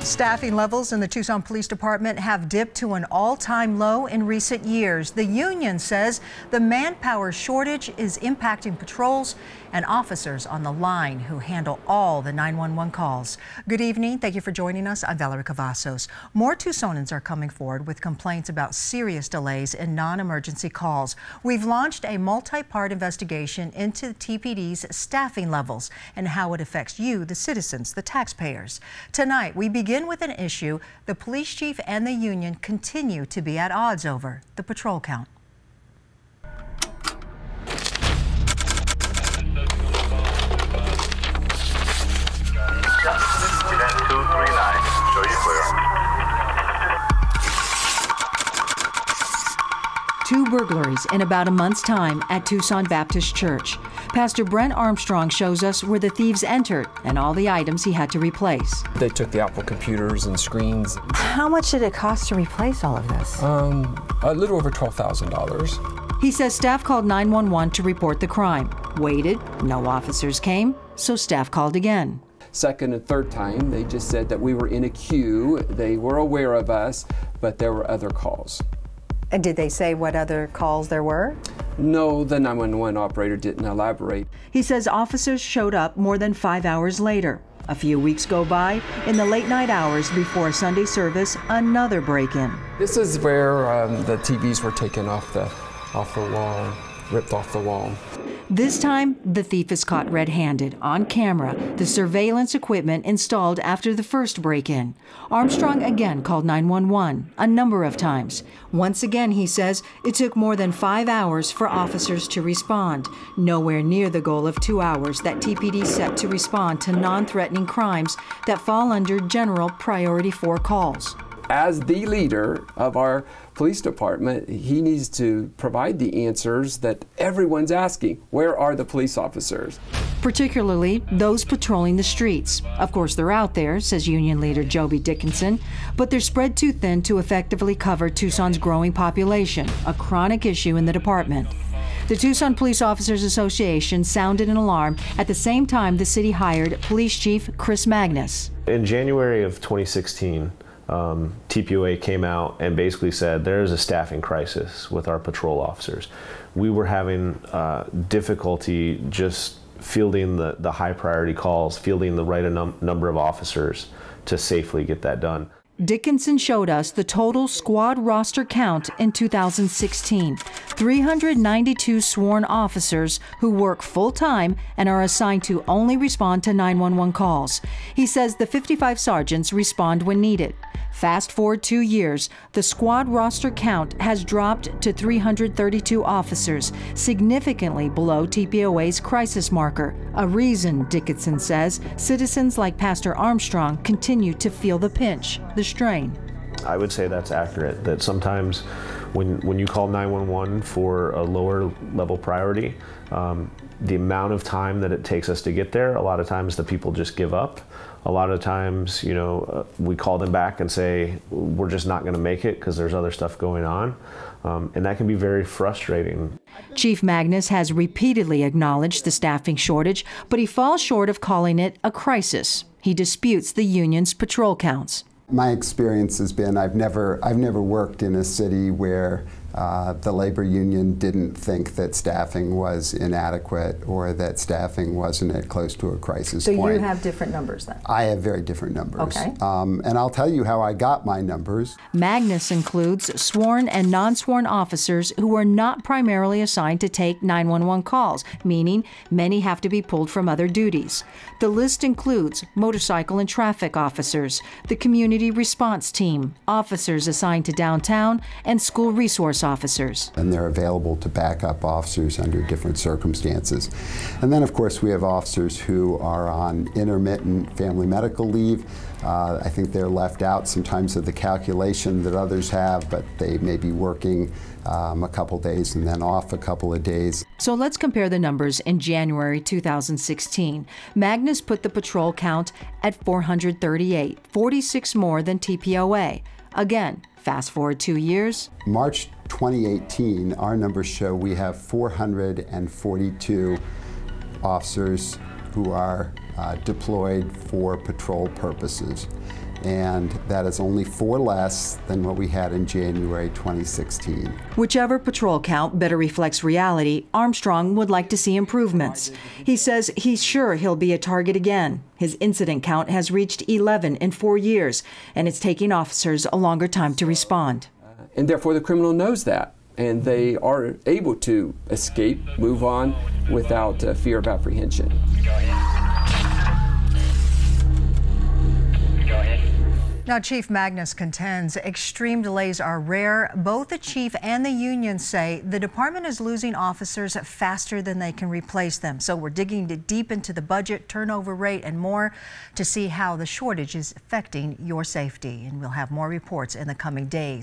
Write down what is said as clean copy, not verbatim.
Staffing levels in the Tucson Police Department have dipped to an all-time low in recent years. The union says the manpower shortage is impacting patrols and officers on the line who handle all the 911 calls. Good evening. Thank you for joining us. I'm Valerie Cavazos. More Tucsonans are coming forward with complaints about serious delays in non-emergency calls. We've launched a multi-part investigation into TPD's staffing levels and how it affects you, the citizens, the taxpayers. Tonight, we begin with an issue the police chief and the union continue to be at odds over: the patrol count. Two burglaries in about a month's time at Tucson Baptist Church. Pastor Brent Armstrong shows us where the thieves entered and all the items he had to replace. They took the Apple computers and screens. How much did it cost to replace all of this? A little over $12,000. He says staff called 911 to report the crime. Waited, no officers came, so staff called again. Second and third time, they just said that we were in a queue. They were aware of us, but there were other calls. And did they say what other calls there were? No, the 911 operator didn't elaborate. He says officers showed up more than 5 hours later. A few weeks go by. In the late night hours before Sunday service, another break-in. This is where the TVs were taken off the wall, ripped off the wall. This time, the thief is caught red-handed on camera, the surveillance equipment installed after the first break-in. Armstrong again called 911 a number of times. Once again, he says, it took more than 5 hours for officers to respond, nowhere near the goal of 2 hours that TPD set to respond to non-threatening crimes that fall under General Priority 4 calls. As the leader of our police department, he needs to provide the answers that everyone's asking. Where are the police officers? Particularly those patrolling the streets. Of course, they're out there, says Union leader Joby Dickinson, but they're spread too thin to effectively cover Tucson's growing population, a chronic issue in the department. The Tucson Police Officers Association sounded an alarm at the same time the city hired Police Chief Chris Magnus. In January of 2016, TPOA came out and basically said there is a staffing crisis with our patrol officers. We were having difficulty just fielding the high priority calls, fielding the right number of officers to safely get that done. Dickinson showed us the total squad roster count in 2016. 392 sworn officers who work full-time and are assigned to only respond to 911 calls. He says the 55 sergeants respond when needed. Fast forward 2 years, the squad roster count has dropped to 332 officers, significantly below TPOA's crisis marker. A reason, Dickinson says, citizens like Pastor Armstrong continue to feel the pinch, the strain. I would say that's accurate, that sometimes when you call 911 for a lower level priority, the amount of time that it takes us to get there, a lot of times the people just give up. A lot of times, we call them back and say, we're just not going to make it because there's other stuff going on. And that can be very frustrating. Chief Magnus has repeatedly acknowledged the staffing shortage, but he falls short of calling it a crisis. He disputes the union's patrol counts. My experience has been I've never worked in a city where the labor union didn't think that staffing was inadequate or that staffing wasn't at close to a crisis point. So you have different numbers then? I have very different numbers. Okay. And I'll tell you how I got my numbers. Magnus includes sworn and non-sworn officers who are not primarily assigned to take 911 calls, meaning many have to be pulled from other duties. The list includes motorcycle and traffic officers, the community response team, officers assigned to downtown, and school resource officers. And they're available to back up officers under different circumstances. And then, of course, we have officers who are on intermittent family medical leave. I think they're left out sometimes of the calculation that others have, but they may be working a couple days and then off a couple of days. So let's compare the numbers in January 2016. Magnus put the patrol count at 438, 46 more than TPOA. Again, fast forward 2 years. March 2018, our numbers show we have 442 officers who are deployed for patrol purposes. and that is only 4 less than what we had in January 2016. Whichever patrol count better reflects reality, Armstrong would like to see improvements. He says he's sure he'll be a target again. His incident count has reached 11 in 4 years, and it's taking officers a longer time to respond. And therefore the criminal knows that, and they are able to escape, move on without fear of apprehension. Now, Chief Magnus contends extreme delays are rare. Both the chief and the union say the department is losing officers faster than they can replace them. So we're digging deep into the budget, turnover rate, and more to see how the shortage is affecting your safety. And we'll have more reports in the coming days.